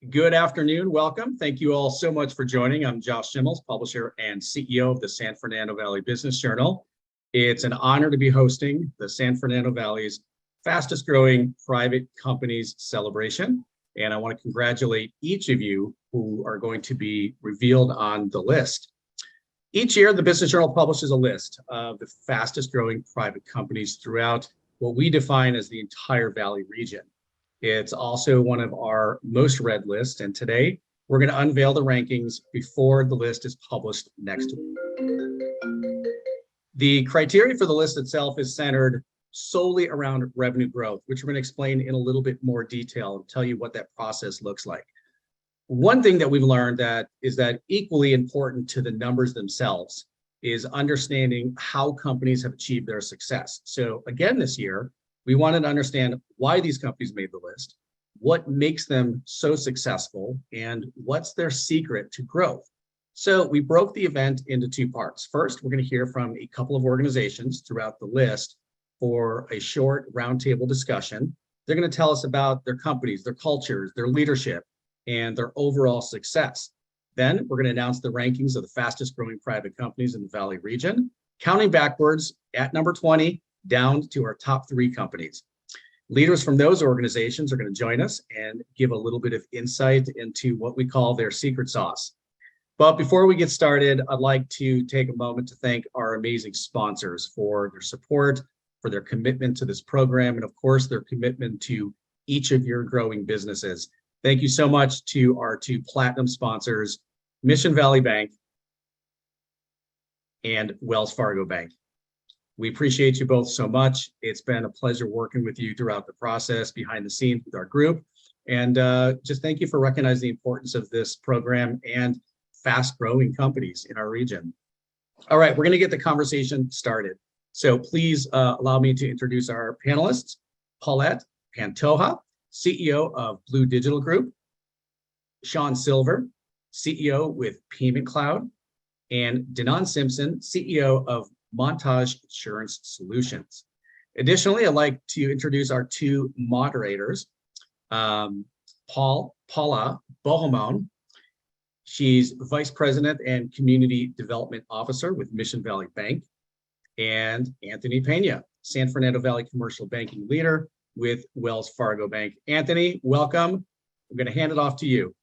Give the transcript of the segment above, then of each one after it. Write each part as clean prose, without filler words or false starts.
Good afternoon. Welcome. Thank you all so much for joining. I'm Josh Schimmels, publisher and CEO of the San Fernando Valley Business Journal. It's an honor to be hosting the San Fernando Valley's fastest growing private companies celebration. And I want to congratulate each of you who are going to be revealed on the list. Each year, the Business Journal publishes a list of the fastest growing private companies throughout what we define as the entire Valley region. It's also one of our most read lists, and today we're going to unveil the rankings before the list is published next week. The criteria for the list itself is centered solely around revenue growth, which we're going to explain in a little bit more detail and tell you what that process looks like. One thing that we've learned is that equally important to the numbers themselves is understanding how companies have achieved their success. So again, this year, we wanted to understand why these companies made the list, what makes them so successful, and what's their secret to growth. So we broke the event into two parts. First, we're going to hear from a couple of organizations throughout the list for a short roundtable discussion. They're going to tell us about their companies, their cultures, their leadership, and their overall success. Then we're going to announce the rankings of the fastest growing private companies in the Valley region, counting backwards at number 20, down to our top 3 companies. Leaders from those organizations are going to join us and give a little bit of insight into what we call their secret sauce. But before we get started, I'd like to take a moment to thank our amazing sponsors for their support, for their commitment to this program, and of course, their commitment to each of your growing businesses. Thank you so much to our 2 platinum sponsors, Mission Valley Bank and Wells Fargo Bank. We appreciate you both so much. It's been a pleasure working with you throughout the process behind the scenes with our group. And just thank you for recognizing the importance of this program and fast growing companies in our region. All right, we're going to get the conversation started. So please allow me to introduce our panelists. Paulette Pantoja, CEO of Blue Digital Group, Sean Silver, CEO with Payment Cloud, and Denon Simpson, CEO of Montage Insurance Solutions. Additionally, I'd like to introduce our 2 moderators, Paula Bohemond. She's Vice President and Community Development Officer with Mission Valley Bank, and Anthony Pena, San Fernando Valley Commercial Banking Leader with Wells Fargo Bank. Anthony, welcome. I'm going to hand it off to you.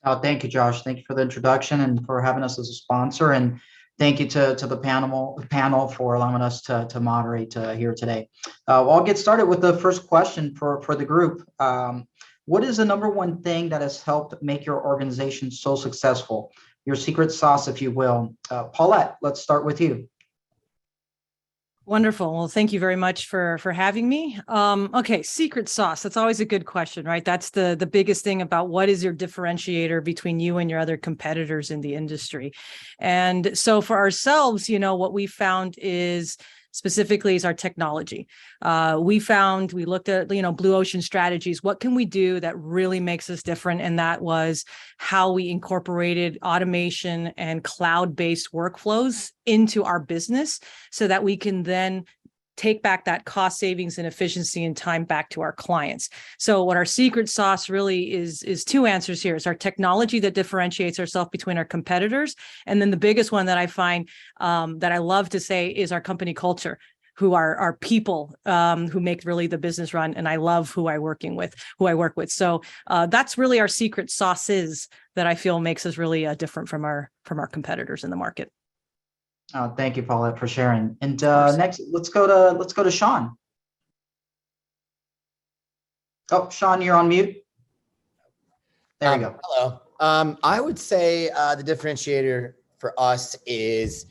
Oh, thank you, Josh. Thank you for the introduction and for having us as a sponsor. And thank you to the panel for allowing us to moderate here today. I'll get started with the first question for the group. What is the number one thing that has helped make your organization so successful? Your secret sauce, if you will. Paulette, let's start with you. Wonderful. Well, thank you very much for having me. Okay, secret sauce. That's always a good question, right? That's the biggest thing about what is your differentiator between you and your other competitors in the industry. And so for ourselves, what we found is specifically is our technology. We looked at, blue ocean strategies. What can we do that really makes us different? And that was how we incorporated automation and cloud-based workflows into our business so that we can then take back that cost savings and efficiency and time back to our clients. So what our secret sauce really is 2 answers here. It's our technology that differentiates ourselves between our competitors. And then the biggest one that I find that I love to say is our company culture, who are our people who make really the business run. And I love who I work with. So that's really our secret sauces that I feel makes us really different from our competitors in the market. Oh, thank you, Paulette, for sharing. And next, let's go to Sean. Oh, Sean, you're on mute. There you go. Hello. I would say the differentiator for us is,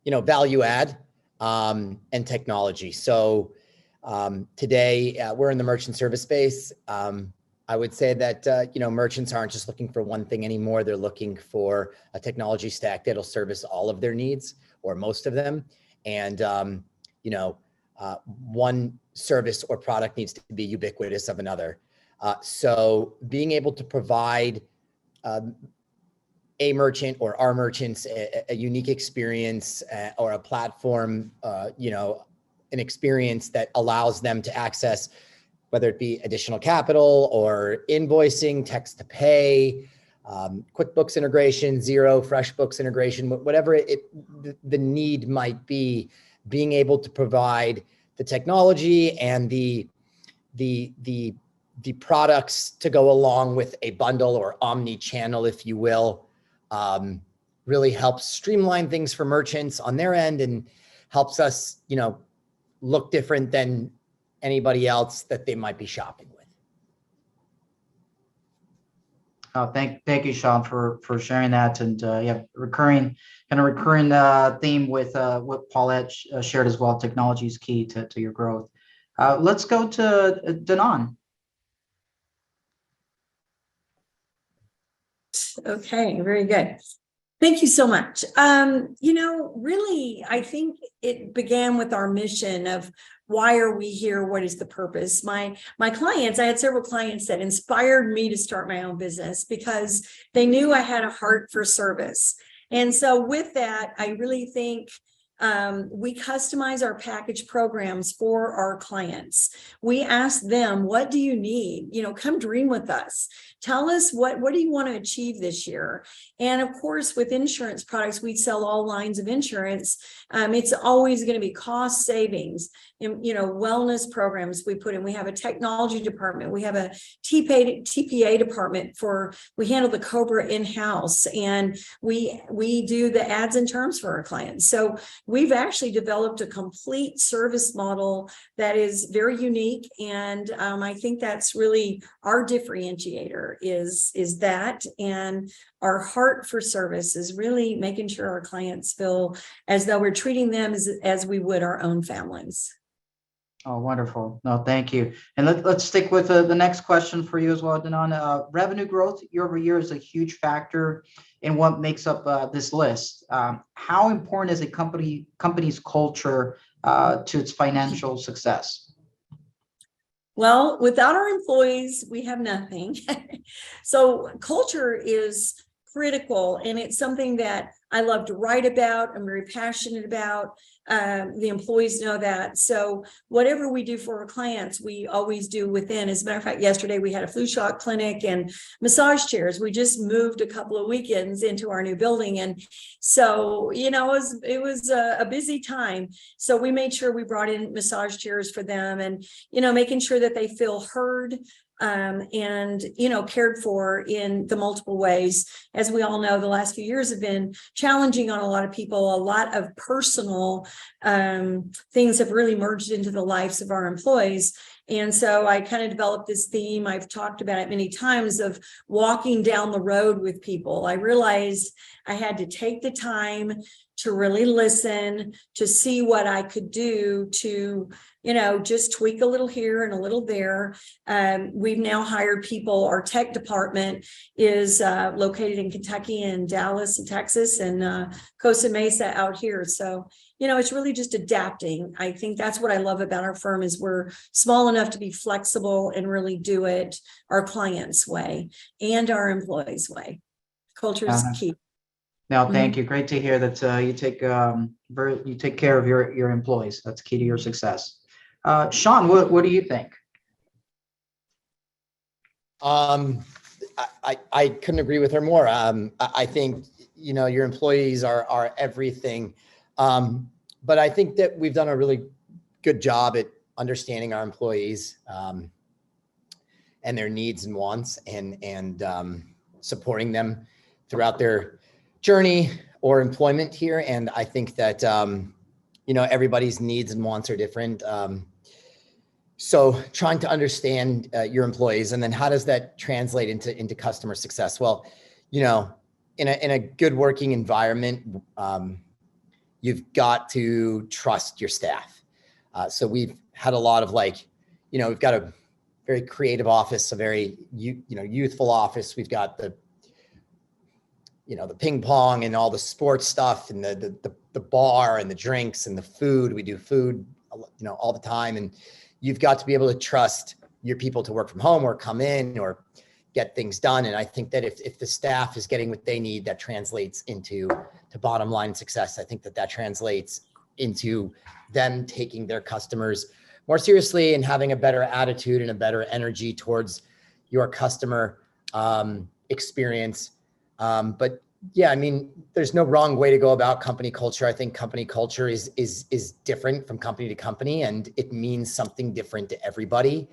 value add and technology. So today we're in the merchant service space. I would say that, merchants aren't just looking for one thing anymore. They're looking for a technology stack that'll service all of their needs or most of them. And, one service or product needs to be ubiquitous of another. So being able to provide a merchant or our merchants a unique experience or a platform, an experience that allows them to access whether it be additional capital or invoicing, text to pay, QuickBooks integration, Xero, FreshBooks integration, whatever the need might be, being able to provide the technology and the products to go along with a bundle or omni-channel, if you will, really helps streamline things for merchants on their end and helps us, look different than anybody else that they might be shopping with. Thank you, Sean, for sharing that. And yeah, recurring theme with what Paulette shared as well. Technology is key to your growth. Let's go to Danon. Okay, very good. Thank you so much. Really, I think it began with our mission of why are we here? What is the purpose? My clients, I had several clients that inspired me to start my own business because they knew I had a heart for service. And so with that, I really think we customize our package programs for our clients. We ask them, what do you need? Come dream with us. Tell us what do you want to achieve this year? And of course, with insurance products, we sell all lines of insurance. It's always going to be cost savings, wellness programs we put in. We have a technology department. We have a TPA department we handle the Cobra in-house, and we do the ads and terms for our clients. So we've actually developed a complete service model that is very unique. And I think that's really our differentiator is that. And our heart for service is really making sure our clients feel as though we're treating them as we would our own families. Oh, wonderful. No, thank you. And let's stick with the next question for you as well, Danon. Revenue growth year over year is a huge factor in what makes up this list. How important is a company's culture to its financial success? Well, without our employees, we have nothing. So culture is critical, and it's something that I love to write about. I'm very passionate about. The employees know that. So whatever we do for our clients, we always do within. As a matter of fact, yesterday we had a flu shot clinic and massage chairs. We just moved a couple of weekends into our new building. And so, it was a busy time. So we made sure we brought in massage chairs for them and, making sure that they feel heard, and cared for in the multiple ways. As we all know, the last few years have been challenging on a lot of people. A lot of personal things have really merged into the lives of our employees. And so I kind of developed this theme. I've talked about it many times of walking down the road with people. I realized I had to take the time to really listen, to see what I could do to, just tweak a little here and a little there. We've now hired people. Our tech department is located in Kentucky and Dallas and Texas and Costa Mesa out here. So, it's really just adapting. I think that's what I love about our firm is we're small enough to be flexible and really do it our clients' way and our employees' way. Culture is key. No, thank you. Great to hear that you take care of your employees. That's key to your success. Sean, what do you think? I couldn't agree with her more. I think your employees are everything, but I think that we've done a really good job at understanding our employees and their needs and wants, and supporting them throughout their journey or employment here. And I think that everybody's needs and wants are different. So trying to understand your employees, and then how does that translate into customer success? Well, in a good working environment, you've got to trust your staff. So we've had a lot of we've got a very creative office, a very youthful office. We've got the ping pong and all the sports stuff, and the bar and the drinks and the food. We do food, all the time. And you've got to be able to trust your people to work from home or come in or get things done. And I think that if the staff is getting what they need, that translates into bottom line success. I think that translates into them taking their customers more seriously and having a better attitude and a better energy towards your customer experience. But yeah, I mean, there's no wrong way to go about company culture. I think company culture is different from company to company, and it means something different to everybody.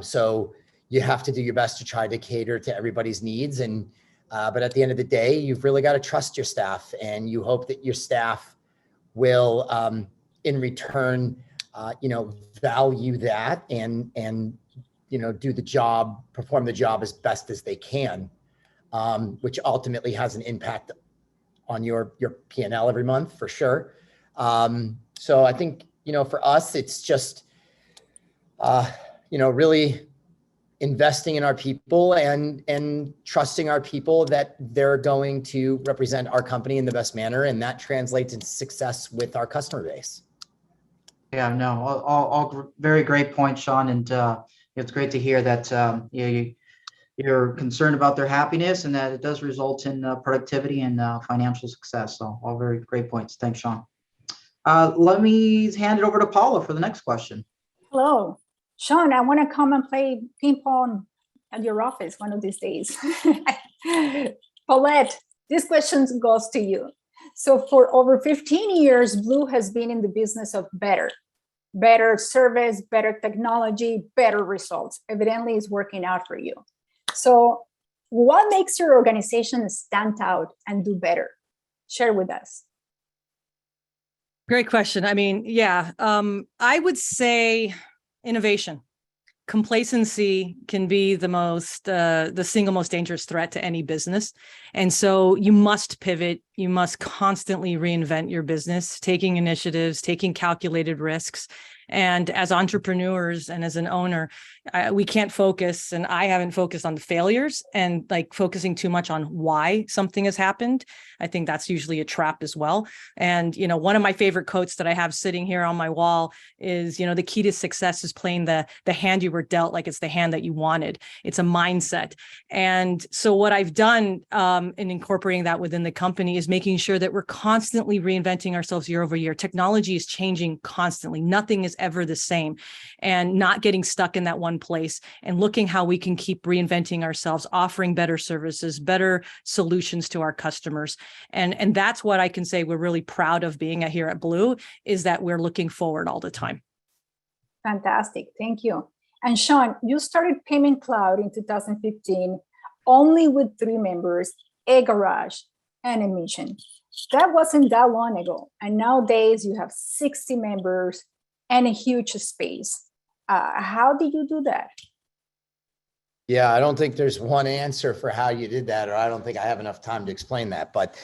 So you have to do your best to try to cater to everybody's needs. And but at the end of the day, you've really got to trust your staff, and you hope that your staff will, in return, value that and do the job, perform the job as best as they can. Which ultimately has an impact on your P&L every month for sure. So I think, for us, it's just, really investing in our people and trusting our people that they're going to represent our company in the best manner. And that translates into success with our customer base. Yeah, no, all very great points, Sean. And it's great to hear that you're concerned about their happiness and that it does result in productivity and financial success. So all very great points. Thanks, Sean. Let me hand it over to Paula for the next question. Hello, Sean. I want to come and play ping pong at your office one of these days. Paulette, this question goes to you. So for over 15 years, Blue has been in the business of better service, better technology, better results. Evidently, it's working out for you. So what makes your organization stand out and do better? Share with us. Great question. I mean, yeah, I would say innovation. Complacency can be the single most dangerous threat to any business. And so you must pivot. You must constantly reinvent your business, taking initiatives, taking calculated risks. And as entrepreneurs and as an owner, we can't focus, and I haven't focused on the failures and like focusing too much on why something has happened. I think that's usually a trap as well. And, one of my favorite quotes that I have sitting here on my wall is, the key to success is playing the hand you were dealt like it's the hand that you wanted. It's a mindset. And so what I've done in incorporating that within the company is making sure that we're constantly reinventing ourselves year over year. Technology is changing constantly. Nothing is ever the same, and not getting stuck in that one place and looking how we can keep reinventing ourselves, offering better services, better solutions to our customers. And that's what I can say we're really proud of being here at Blue, is that we're looking forward all the time. Fantastic. Thank you. And Sean, you started Payment Cloud in 2015, only with 3 members, a garage and a mission. That wasn't that long ago. And nowadays you have 60 members and a huge space. How did you do that? Yeah, I don't think there's one answer for how you did that, or I don't think I have enough time to explain that. But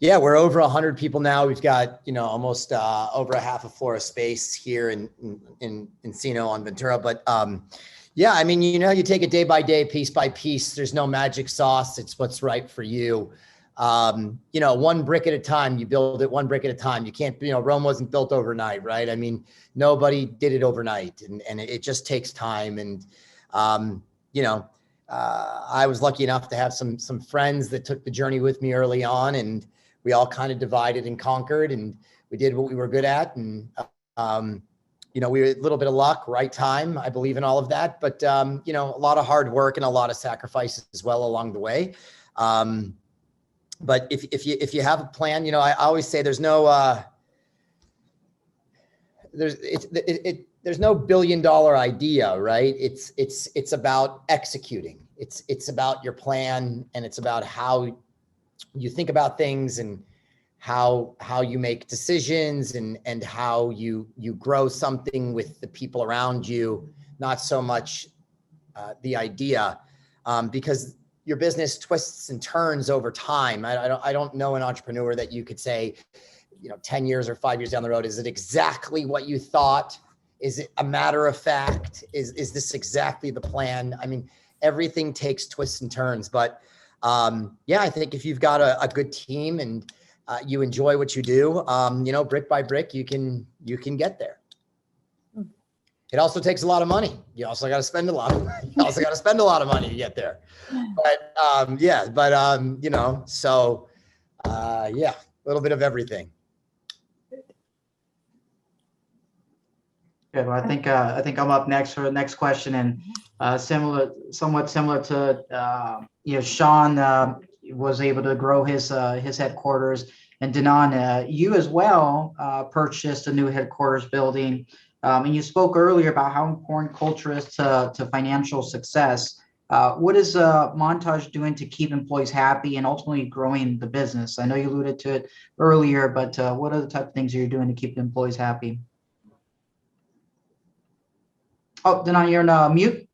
yeah, we're over 100 people now. We've got, almost over a half a floor of space here in Encino on Ventura. But yeah, I mean, you take it day by day, piece by piece. There's no magic sauce. It's what's right for you. One brick at a time. You build it one brick at a time. You can't, Rome wasn't built overnight, right? I mean, nobody did it overnight, and it just takes time. And I was lucky enough to have some friends that took the journey with me early on, and we all kind of divided and conquered, and we did what we were good at. And, we were a little bit of luck, right time. I believe in all of that, but, a lot of hard work and a lot of sacrifices as well along the way. But if you have a plan, I always say there's no, there's no $1 billion idea, right? It's about executing. It's about your plan, and it's about how you think about things and how you make decisions and how you grow something with the people around you, not so much the idea, because your business twists and turns over time. I don't know an entrepreneur that you could say, 10 years or 5 years down the road, is it exactly what you thought? Is it a matter of fact? Is this exactly the plan? I mean, everything takes twists and turns, but yeah, I think if you've got a good team and you enjoy what you do, brick by brick, you can get there. It also takes a lot of money. You also got to spend a lot of money. You also got to spend a lot of money to get there. But yeah, so yeah, a little bit of everything. Good. Well, I think I'm up next for the next question, and somewhat similar to Sean was able to grow his headquarters, and Danon, you as well purchased a new headquarters building, and you spoke earlier about how important culture is to financial success. What is Montage doing to keep employees happy and ultimately growing the business? I know you alluded to it earlier, but what are the type of things you're doing to keep the employees happy? Oh, Danon, you're in mute.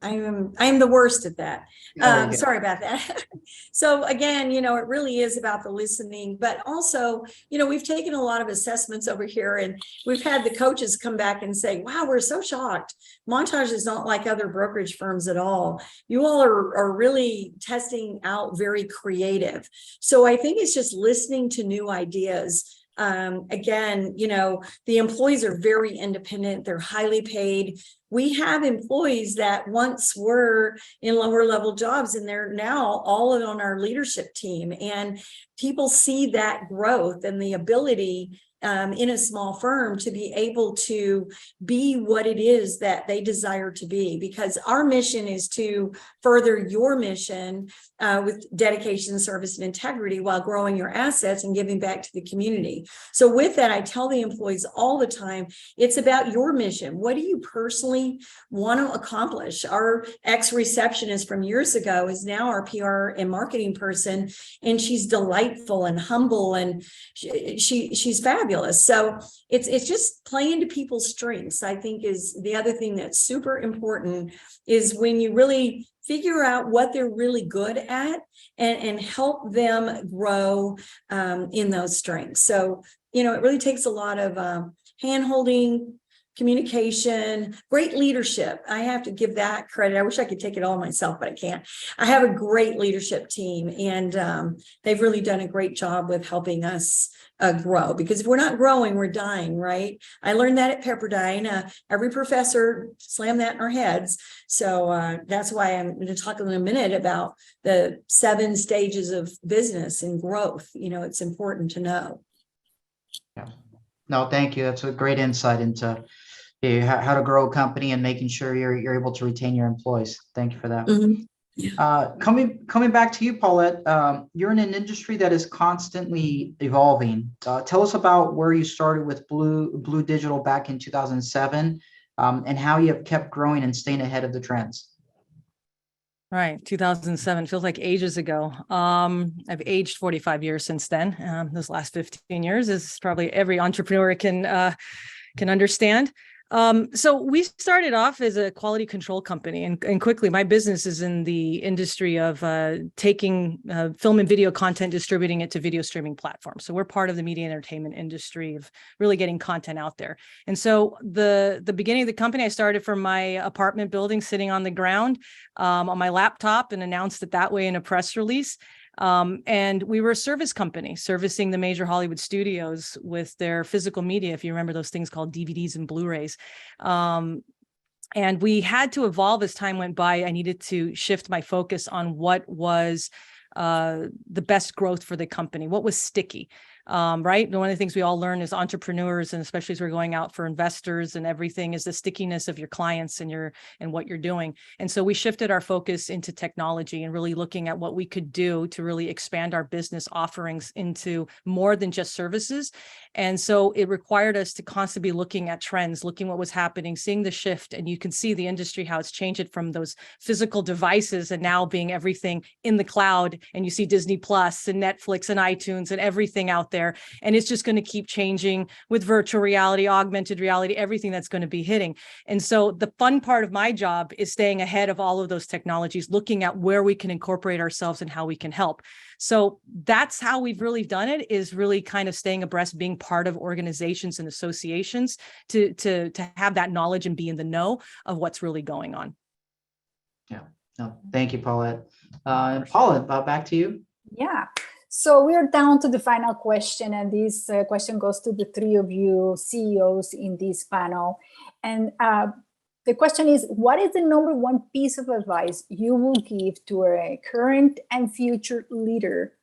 I'm the worst at that. Okay. Sorry about that. So again, it really is about the listening, but also, we've taken a lot of assessments over here, and we've had the coaches come back and say, wow, we're so shocked. Montage is not like other brokerage firms at all. You all are really testing out very creative. So I think it's just listening to new ideas. Again, the employees are very independent. They're highly paid. We have employees that once were in lower level jobs, and they're now all on our leadership team, and people see that growth and the ability in a small firm to be able to be what it is that they desire to be, because our mission is to further your mission with dedication, service, and integrity while growing your assets and giving back to the community. So with that, I tell the employees all the time, it's about your mission. What do you personally want to accomplish? Our ex-receptionist from years ago is now our PR and marketing person, and she's delightful and humble, and she's fabulous. So it's just playing to people's strengths, I think, is the other thing that's super important, is when you really figure out what they're really good at and help them grow in those strengths. So, it really takes a lot of hand-holding, communication, great leadership. I have to give that credit. I wish I could take it all myself, but I can't. I have a great leadership team, and they've really done a great job with helping us grow, because if we're not growing, we're dying, right? I learned that at Pepperdine. Every professor slammed that in our heads. So that's why I'm going to talk in a minute about the 7 stages of business and growth. It's important to know. Yeah. No, thank you. That's a great insight into how to grow a company and making sure you're able to retain your employees. Thank you for that. Mm-hmm. Coming back to you, Paulette, you're in an industry that is constantly evolving. Tell us about where you started with Blue Digital back in 2007, and how you have kept growing and staying ahead of the trends. Right. 2007 feels like ages ago. I've aged 45 years since then. Those last 15 years is probably every entrepreneur can understand. So we started off as a quality control company, and quickly my business is in the industry of taking film and video content, distributing it to video streaming platforms. So we're part of the media and entertainment industry of really getting content out there. And so the beginning of the company, I started from my apartment building, sitting on the ground on my laptop, and announced it that way in a press release. And we were a service company servicing the major Hollywood studios with their physical media, if you remember those things called DVDs and Blu-rays. And we had to evolve as time went by. I needed to shift my focus on what was the best growth for the company, what was sticky. Right. And one of the things we all learn as entrepreneurs, and especially as we're going out for investors and everything, is the stickiness of your clients and what you're doing. And so we shifted our focus into technology and really looking at what we could do to really expand our business offerings into more than just services. And so it required us to constantly be looking at trends, looking what was happening, seeing the shift. And you can see the industry, how it's changed it from those physical devices and now being everything in the cloud. And you see Disney Plus and Netflix and iTunes and everything out there. And it's just going to keep changing with virtual reality, augmented reality, everything that's going to be hitting. And so the fun part of my job is staying ahead of all of those technologies, looking at where we can incorporate ourselves and how we can help. So that's how we've really done it, is really kind of staying abreast, being part of organizations and associations to have that knowledge and be in the know of what's really going on. Yeah. No, thank you, Paulette. Paula, back to you. Yeah. So we're down to the final question, and this question goes to the 3 of you CEOs in this panel. And the question is, what is the #1 piece of advice you will give to a current and future leader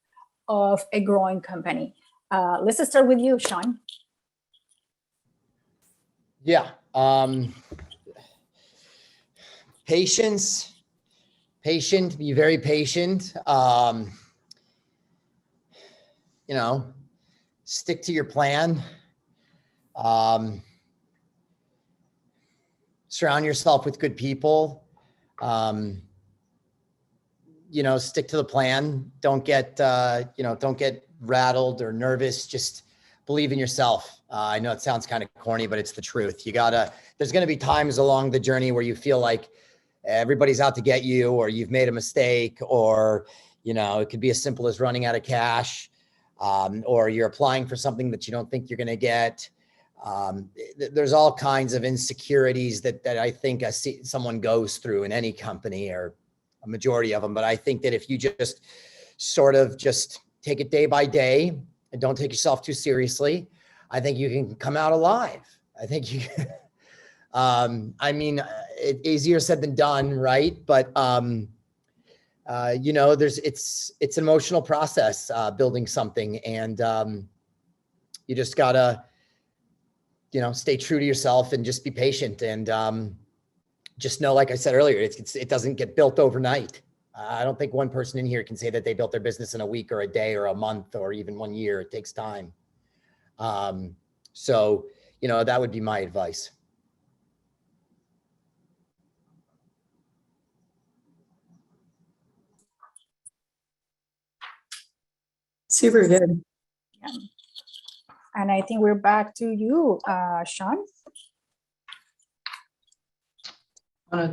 of a growing company? Let's start with you, Sean. Yeah. Patience, be very patient. You know, stick to your plan. Surround yourself with good people. You know, stick to the plan. Don't get, don't get rattled or nervous. Just believe in yourself. I know it sounds kind of corny, but it's the truth. There's going to be times along the journey where you feel like everybody's out to get you, or you've made a mistake, or, it could be as simple as running out of cash, or you're applying for something that you don't think you're going to get. There's all kinds of insecurities that I think someone goes through in any company, or a majority of them. But I think that if you just sort of just take it day by day and don't take yourself too seriously, I think you can come out alive. I think you it's easier said than done, right? But it's an emotional process, building something, and you just gotta stay true to yourself and just be patient, and just know, like I said earlier, it doesn't get built overnight. I don't think one person in here can say that they built their business in a week or a day or a month or even 1 year. It takes time. So that would be my advice. Super good. And I think we're back to you, Sean. I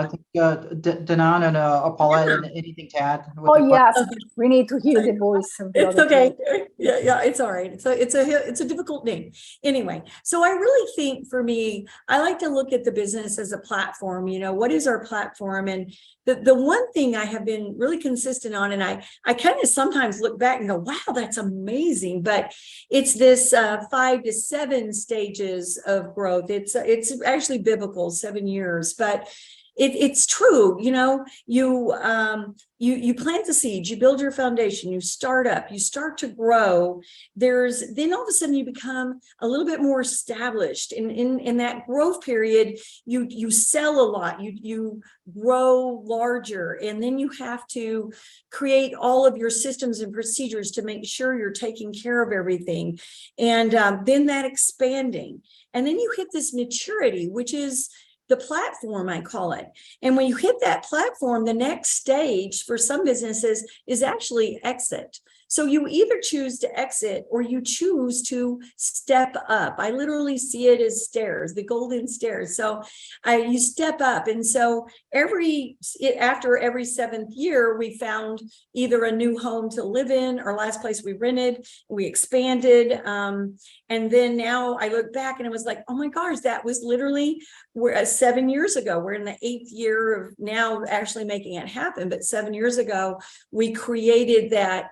think Danan and Paulette, anything to add? Oh, yes, we need to hear the voice of the It's other okay. people. Yeah, it's all right. So it's a difficult name. Anyway, so I really think for me, I like to look at the business as a platform. What is our platform? And the one thing I have been really consistent on, and I kind of sometimes look back and go, wow, that's amazing. But it's this 5 to 7 stages of growth. It's actually biblical, 7 years, but it's true. You plant the seeds, you build your foundation, you start up, you start to grow. Then all of a sudden you become a little bit more established in that growth period. You sell a lot, you grow larger, and then you have to create all of your systems and procedures to make sure you're taking care of everything. And then that expanding, and then you hit this maturity, which is the platform, I call it. And when you hit that platform, the next stage for some businesses is actually exit. So you either choose to exit or you choose to step up. I literally see it as stairs, the golden stairs. So you step up. And so after every 7th year, we found either a new home to live in. Our last place we rented, we expanded. And then now I look back and it was like, oh my gosh, that was literally 7 years ago. We're in the 8th year of now actually making it happen. But 7 years ago, we created that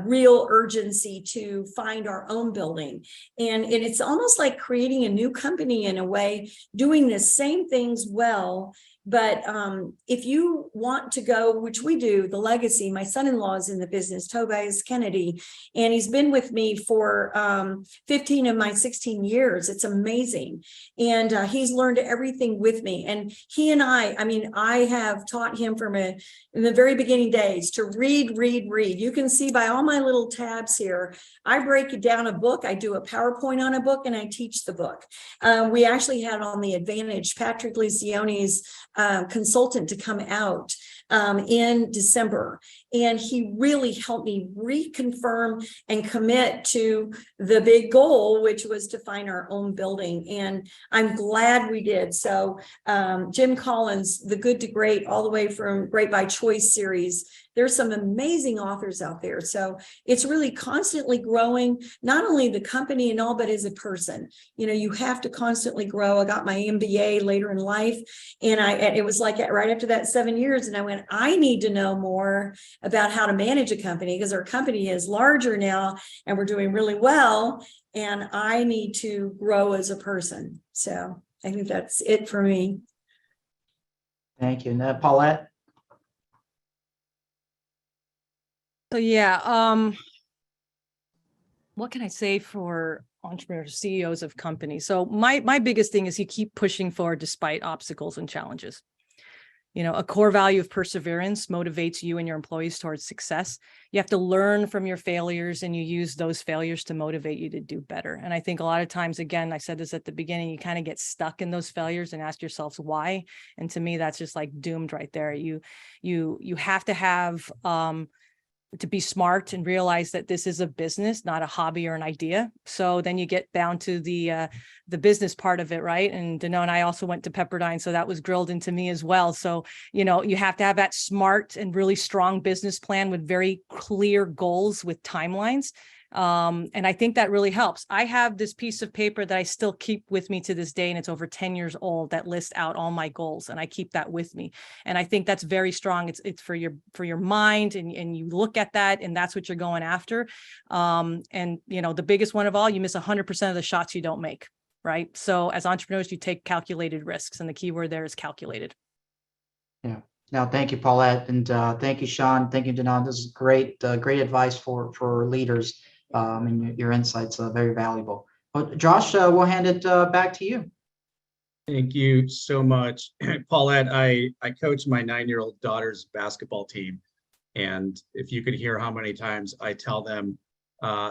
real urgency to find our own building. And it's almost like creating a new company in a way, doing the same things well. But if you want to go, which we do, the legacy, my son-in-law is in the business, Tobias Kennedy, and he's been with me for 15 of my 16 years. It's amazing. And he's learned everything with me. And he and I have taught him in the very beginning days to read. You can see by all my little tabs here, I break down a book, I do a PowerPoint on a book, and I teach the book. We actually had on the Advantage, Patrick Lecione's consultant to come out in December. And he really helped me reconfirm and commit to the big goal, which was to find our own building. And I'm glad we did. So Jim Collins, The Good to Great, all the way from Great by Choice series, there's some amazing authors out there. So it's really constantly growing, not only the company and all, but as a person. You have to constantly grow. I got my MBA later in life, and it was like right after that 7 years, and I went, I need to know more about how to manage a company, because our company is larger now and we're doing really well, and I need to grow as a person. So I think that's it for me. Thank you. And Paulette? So yeah, what can I say for entrepreneurs, CEOs of companies. So my biggest thing is you keep pushing forward despite obstacles and challenges. You know, a core value of perseverance motivates you and your employees towards success. You have to learn from your failures, and you use those failures to motivate you to do better. And I think a lot of times, again, I said this at the beginning, you kind of get stuck in those failures and ask yourselves why. And to me, that's just like doomed right there. You have to have to be smart and realize that this is a business, not a hobby or an idea. So then you get down to the business part of it, right? And Dano and I also went to Pepperdine, so that was drilled into me as well. So, you know, you have to have that smart and really strong business plan with very clear goals with timelines. And I think that really helps. I have this piece of paper that I still keep with me to this day, and it's over 10 years old, that lists out all my goals, and I keep that with me. And I think that's very strong. It's for your mind, and you look at that, and that's what you're going after. And you know, the biggest one of all, you miss 100% of the shots you don't make, right? So as entrepreneurs, you take calculated risks, and the key word there is calculated. Yeah. Now, thank you, Paulette, and thank you, Sean. Thank you, Danon. This is great advice for leaders. And your insights are very valuable. But Josh, we'll hand it back to you. Thank you so much. Paulette, I coach my 9-year-old daughter's basketball team. And if you could hear how many times I tell them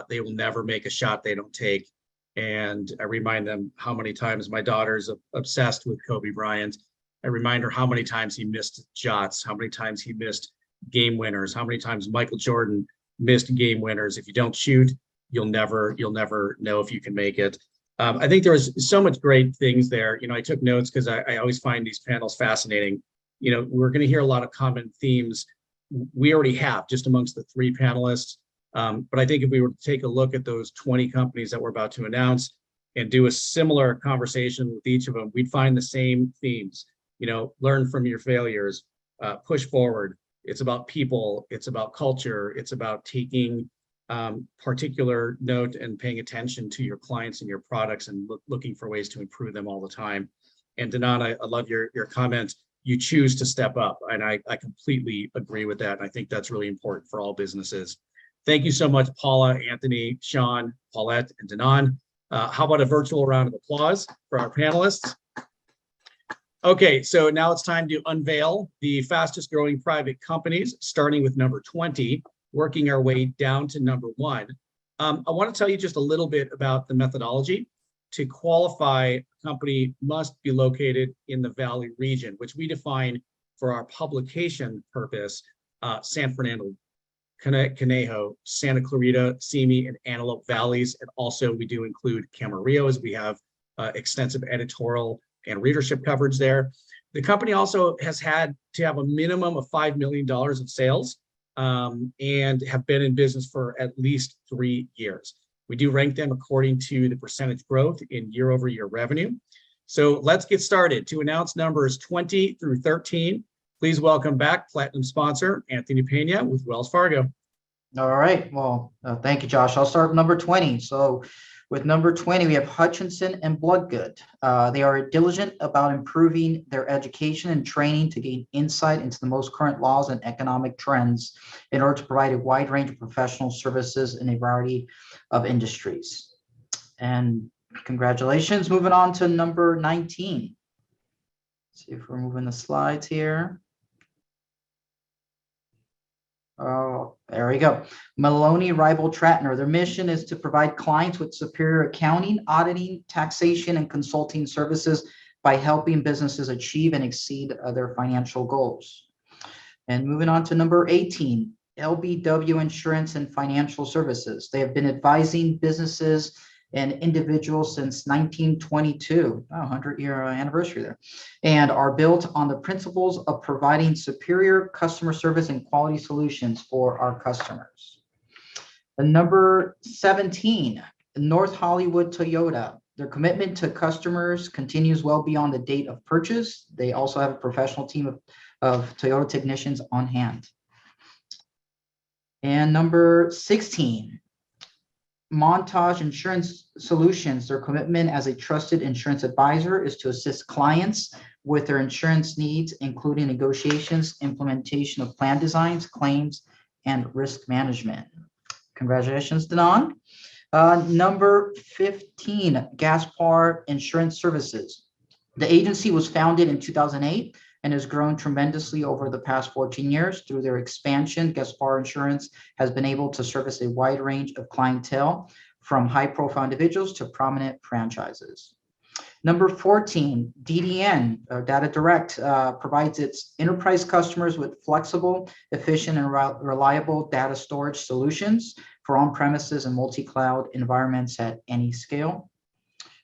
they will never make a shot they don't take. And I remind them how many times my daughter's obsessed with Kobe Bryant. I remind her how many times he missed shots, how many times he missed game winners, how many times Michael Jordan missed game winners. If you don't shoot, you'll never know if you can make it. I think there was so much great things there. You know, I took notes because I always find these panels fascinating. You know, we're going to hear a lot of common themes we already have just amongst the 3 panelists. But I think if we were to take a look at those 20 companies that we're about to announce and do a similar conversation with each of them, we'd find the same themes. You know, learn from your failures, push forward. It's about people, it's about culture, it's about taking particular note and paying attention to your clients and your products and looking for ways to improve them all the time. And Danon, I love your comment. You choose to step up, and I completely agree with that. And I think that's really important for all businesses. Thank you so much, Paula, Anthony, Sean, Paulette, and Danon. How about a virtual round of applause for our panelists? Okay, so now it's time to unveil the fastest growing private companies, starting with number 20, working our way down to number 1. I want to tell you just a little bit about the methodology. To qualify, a company must be located in the Valley region, which we define for our publication purpose, San Fernando, Conejo, Santa Clarita, Simi, and Antelope Valleys. And also we do include Camarillo, as we have extensive editorial and readership coverage there. The company also has had to have a minimum of $5 million of sales and have been in business for at least 3 years. We do rank them according to the percentage growth in year-over-year revenue. So let's get started. To announce numbers 20 through 13, please welcome back Platinum sponsor Anthony Pena with Wells Fargo. All right. Well, thank you, Josh. I'll start with number 20. So with number 20, we have Hutchinson and Bloodgood. They are diligent about improving their education and training to gain insight into the most current laws and economic trends in order to provide a wide range of professional services in a variety of industries. And congratulations. Moving on to number 19. Let's see if we're moving the slides here. Oh, there we go. Maloney Ribble Tratner. Their mission is to provide clients with superior accounting, auditing, taxation, and consulting services by helping businesses achieve and exceed their financial goals. And moving on to number 18, LBW Insurance and Financial Services. They have been advising businesses and individuals since 1922, 100-year anniversary there, and are built on the principles of providing superior customer service and quality solutions for our customers. And number 17, North Hollywood Toyota. Their commitment to customers continues well beyond the date of purchase. They also have a professional team of Toyota technicians on hand. And number 16, Montage Insurance Solutions. Their commitment as a trusted insurance advisor is to assist clients with their insurance needs, including negotiations, implementation of plan designs, claims, and risk management. Congratulations, Danon. Number 15, GASPAR Insurance Services. The agency was founded in 2008 and has grown tremendously over the past 14 years. Through their expansion, GASPAR Insurance has been able to service a wide range of clientele, from high-profile individuals to prominent franchises. Number 14, DDN, Data Direct, provides its enterprise customers with flexible, efficient, and reliable data storage solutions for on-premises and multi-cloud environments at any scale.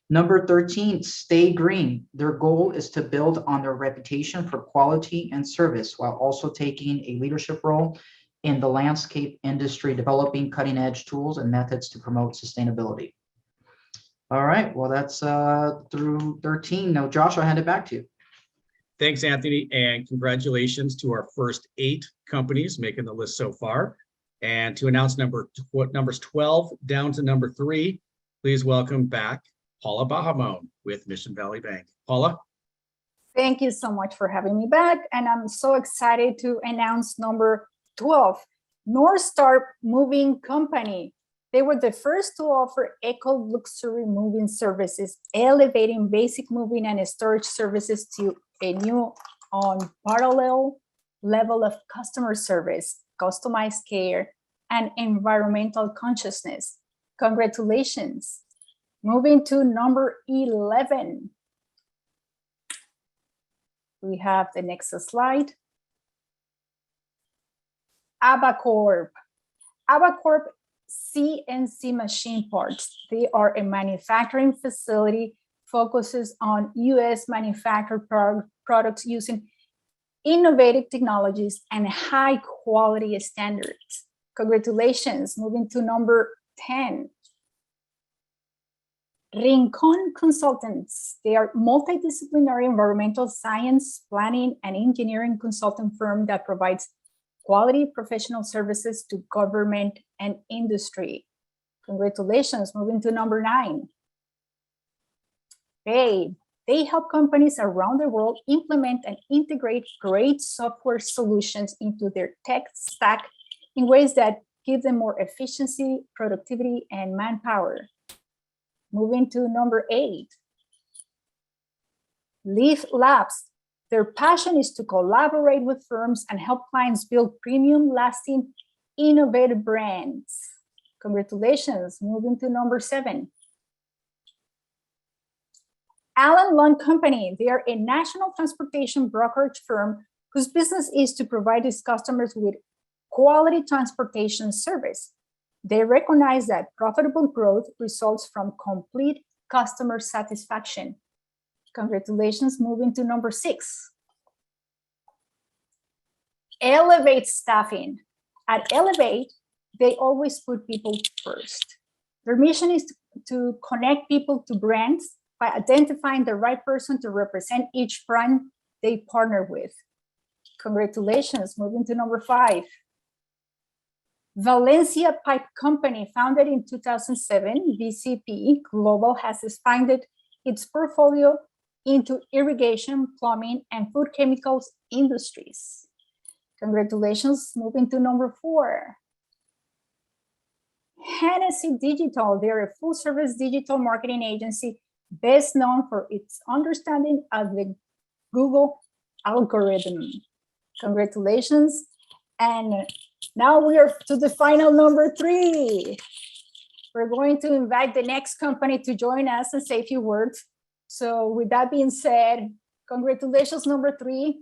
Number 13, Stay Green. Their goal is to build on their reputation for quality and service while also taking a leadership role in the landscape industry, developing cutting-edge tools and methods to promote sustainability. All right, well, that's through 13. Now, Josh, I'll hand it back to you. Thanks, Anthony, and congratulations to our first 8 companies making the list so far. And to announce numbers 12 down to number 3, please welcome back Paula Bahamon with Mission Valley Bank. Paula? Thank you so much for having me back. And I'm so excited to announce number 12, NorthStar Moving Company. They were the first to offer eco-luxury moving services, elevating basic moving and storage services to a new unparalleled level of customer service, customized care, and environmental consciousness. Congratulations. Moving to number 11. We have the next slide. ABACORP. ABACORP CNC machine parts. They are a manufacturing facility, focuses on U.S. manufactured products using innovative technologies and high quality standards. Congratulations. Moving to number 10. Rincon Consultants. They are multidisciplinary environmental science, planning, and engineering consultant firm that provides quality professional services to government and industry. Congratulations. Moving to number 9. They help companies around the world implement and integrate great software solutions into their tech stack in ways that give them more efficiency, productivity, and manpower. Moving to number 8. Leaf Labs. Their passion is to collaborate with firms and help clients build premium, lasting, innovative brands. Congratulations. Moving to number 7. Allen Lund Company. They are a national transportation brokerage firm whose business is to provide its customers with quality transportation service. They recognize that profitable growth results from complete customer satisfaction. Congratulations. Moving to number 6. Elevate Staffing. At Elevate, they always put people first. Their mission is to connect people to brands by identifying the right person to represent each brand they partner with. Congratulations. Moving to number 5. Valencia Pipe Company, founded in 2007, VCP Global has expanded its portfolio into irrigation, plumbing, and food chemicals industries. Congratulations. Moving to number 4. Hennessy Digital. They're a full-service digital marketing agency best known for its understanding of the Google algorithm. Congratulations. And now we are to the final number 3. We're going to invite the next company to join us and say a few words. So with that being said, congratulations, number 3,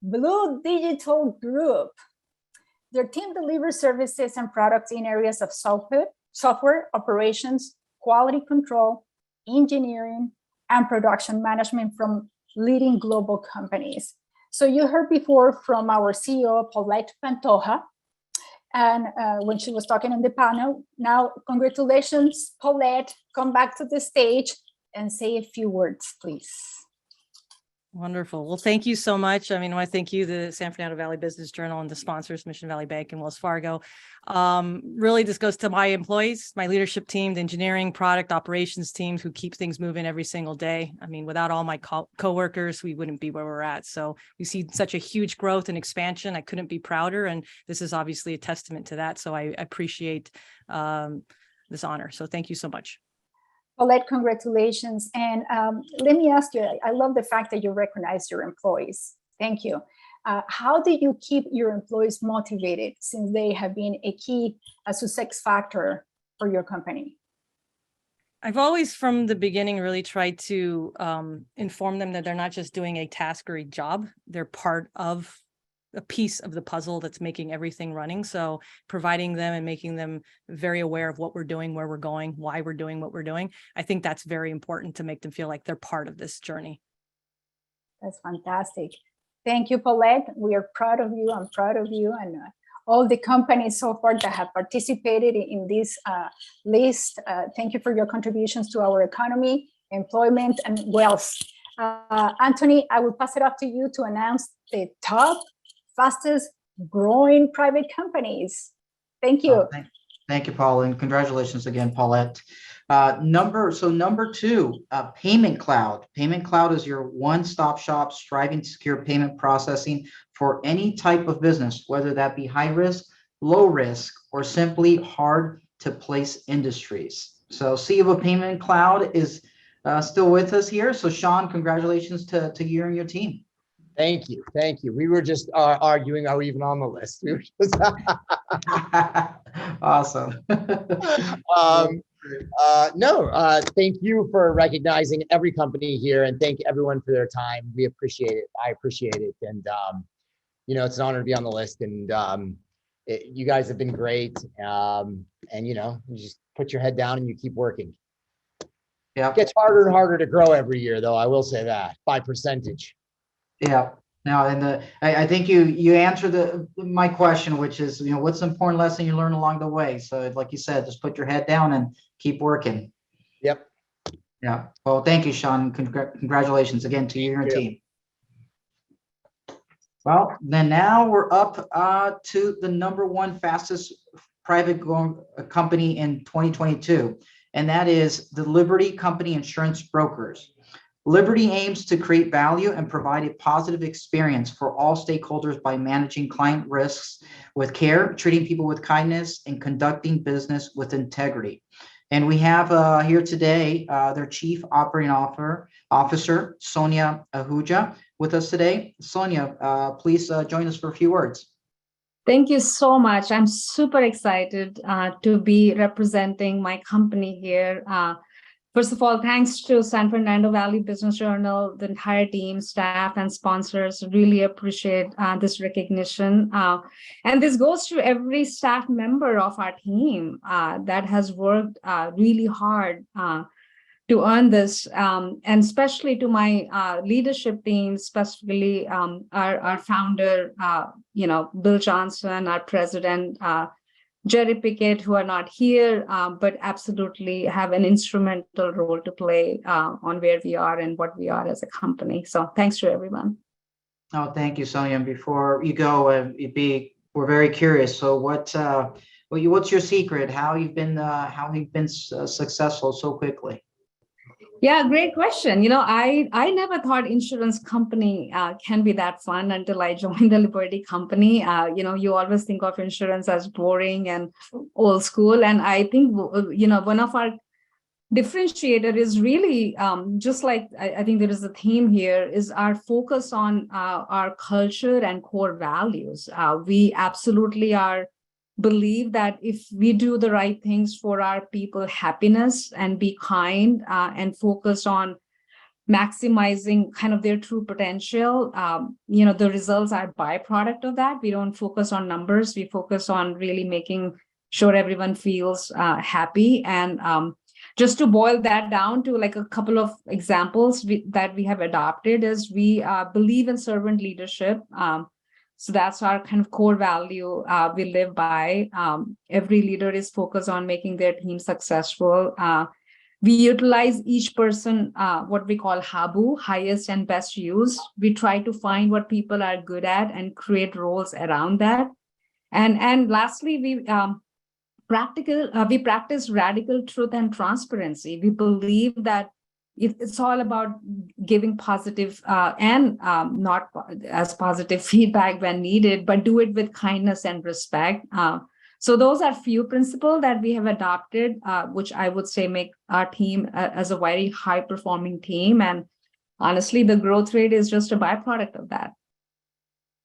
Blue Digital Group. Their team delivers services and products in areas of software operations, quality control, engineering, and production management from leading global companies. So you heard before from our CEO, Paulette Pantoja, and when she was talking on the panel. Now, congratulations, Paulette. Come back to the stage and say a few words, please. Wonderful. Well, thank you so much. I mean, I want to thank you, the San Fernando Valley Business Journal, and the sponsors, Mission Valley Bank and Wells Fargo. Really, this goes to my employees, my leadership team, the engineering, product, operations teams who keep things moving every single day. I mean, without all my coworkers, we wouldn't be where we're at. So we see such a huge growth and expansion. I couldn't be prouder. And this is obviously a testament to that. So I appreciate this honor. So thank you so much. Paulette, congratulations. And let me ask you, I love the fact that you recognize your employees. Thank you. How do you keep your employees motivated since they have been a success factor for your company? I've always, from the beginning, really tried to inform them that they're not just doing a task or a job. They're part of a piece of the puzzle that's making everything running. So providing them and making them very aware of what we're doing, where we're going, why we're doing what we're doing. I think that's very important to make them feel like they're part of this journey. That's fantastic. Thank you, Paulette. We are proud of you. I'm proud of you. And all the companies so far that have participated in this list. Thank you for your contributions to our economy, employment, and wealth. Anthony, I will pass it off to you to announce the top fastest growing private companies. Thank you. Thank you, Paula, and congratulations again, Paulette. Number two, Payment Cloud. Payment Cloud is your one-stop shop striving to secure payment processing for any type of business, whether that be high risk, low risk, or simply hard to place industries. So CEO of Payment Cloud is still with us here. So Sean, congratulations to you and your team. Thank you. Thank you. We were just arguing, are we even on the list? We were just Awesome. Thank you for recognizing every company here, and thank everyone for their time. We appreciate it. I appreciate it. And, it's an honor to be on the list, and you guys have been great. And, you just put your head down and you keep working. Yeah. It gets harder and harder to grow every year, though. I will say that by percentage. Yeah. Now, and I think you answered my question, which is, what's the important lesson you learn along the way? So like you said, just put your head down and keep working. Yep. Yeah. Well, thank you, Sean. Congratulations again to you and your team. Well, then now we're up to the number one fastest private growing company in 2022, and that is the Liberty Company Insurance Brokers. Liberty aims to create value and provide a positive experience for all stakeholders by managing client risks with care, treating people with kindness, and conducting business with integrity. And we have here today their Chief Operating Officer, Sonia Ahuja, with us today. Sonia, please join us for a few words. Thank you so much. I'm super excited to be representing my company here. First of all, thanks to San Fernando Valley Business Journal, the entire team, staff, and sponsors. Really appreciate this recognition. And this goes to every staff member of our team that has worked really hard to earn this, and especially to my leadership team, specifically our founder, Bill Johnson, our president, Jerry Pickett, who are not here, but absolutely have an instrumental role to play on where we are and what we are as a company. So thanks to everyone. Oh, thank you, Sonia. And before you go, we're very curious. So what's your secret? How you've been successful so quickly? Yeah, great question. I never thought insurance company can be that fun until I joined the Liberty Company. You always think of insurance as boring and old school. And I think, one of our differentiator is really just like I think there is a theme here is our focus on our culture and core values. We absolutely believe that if we do the right things for our people happiness and be kind and focus on maximizing kind of their true potential, the results are a byproduct of that. We don't focus on numbers. We focus on really making sure everyone feels happy. And just to boil that down to like a couple of examples that we have adopted is we believe in servant leadership. So that's our kind of core value we live by. Every leader is focused on making their team successful. We utilize each person, what we call HABU, highest and best use. We try to find what people are good at and create roles around that. And lastly, we practice radical truth and transparency. We believe that it's all about giving positive and not as positive feedback when needed, but do it with kindness and respect. So those are few principles that we have adopted, which I would say make our team as a very high performing team. And honestly, the growth rate is just a byproduct of that.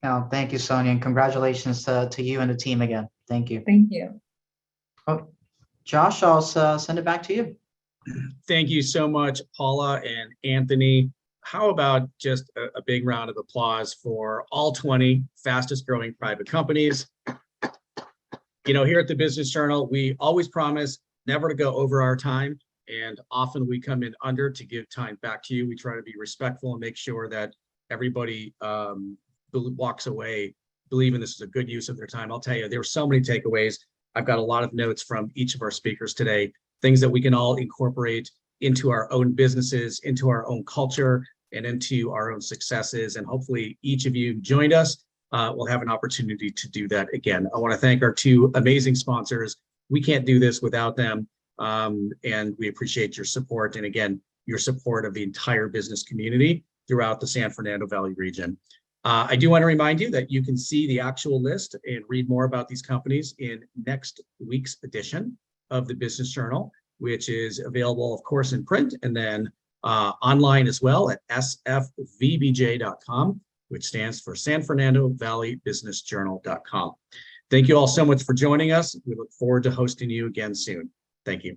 No, thank you, Sonia, and congratulations to you and the team again. Thank you. Thank you. Oh, Josh, I'll send it back to you. Thank you so much, Paula and Anthony. How about just a big round of applause for all 20 fastest growing private companies? You know, here at the Business Journal, we always promise never to go over our time, and often we come in under to give time back to you. We try to be respectful and make sure that everybody walks away believing this is a good use of their time. I'll tell you, there were so many takeaways. I've got a lot of notes from each of our speakers today, things that we can all incorporate into our own businesses, into our own culture, and into our own successes. And hopefully each of you who joined us will have an opportunity to do that again. I want to thank our two amazing sponsors. We can't do this without them. And we appreciate your support. And again, your support of the entire business community throughout the San Fernando Valley region. I do want to remind you that you can see the actual list and read more about these companies in next week's edition of the Business Journal, which is available, of course, in print and then online as well at sfvbj.com, which stands for San Fernando Valley Business Journal.com. Thank you all so much for joining us. We look forward to hosting you again soon. Thank you.